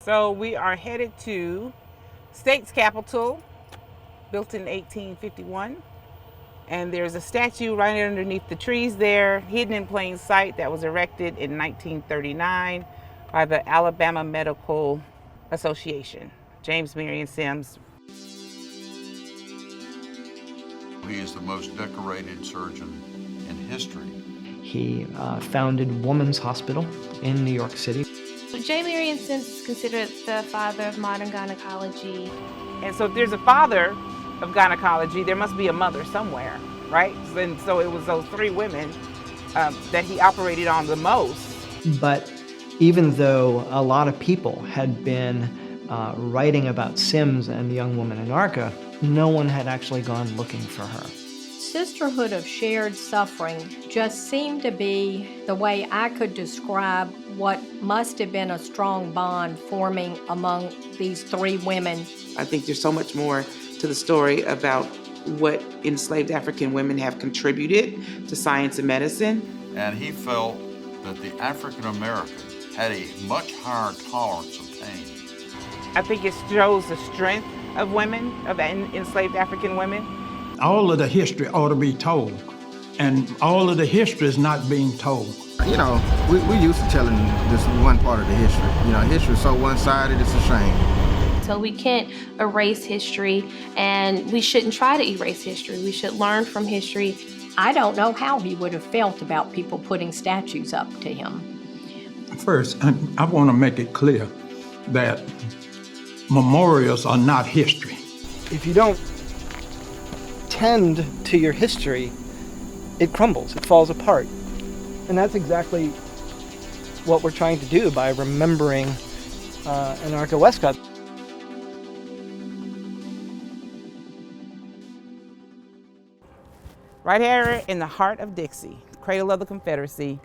So we are headed to state's capital, built in 1851. And there's a statue right underneath the trees there, hidden in plain sight, that was erected in 1939 by the Alabama Medical Association. James Marion Sims. He is the most decorated surgeon in history. He founded Women's Hospital in New York City. J. Marion Sims is considered the father of modern gynecology. And so if there's a father of gynecology, there must be a mother somewhere, right? And so it was those three women that he operated on the most. But even though a lot of people had been writing about Sims and the young woman Anarcha, no one had actually gone looking for her. Sisterhood of shared suffering just seemed to be the way I could describe what must have been a strong bond forming among these three women. I think there's so much more to the story about what enslaved African women have contributed to science and medicine. And he felt that the African American had a much higher tolerance of pain. I think it shows the strength of women, of enslaved African women. All of the history ought to be told, and all of the history is not being told. You know, we used to telling this one part of the history. You know, history is so one-sided, it's a shame. So we can't erase history, and we shouldn't try to erase history. We should learn from history. I don't know how he would have felt about people putting statues up to him. First, I want to make it clear that memorials are not history. If you don't tend to your history, it crumbles, it falls apart. And that's exactly what we're trying to do by remembering Anarcha Westcott. Right here in the heart of Dixie, cradle of the Confederacy,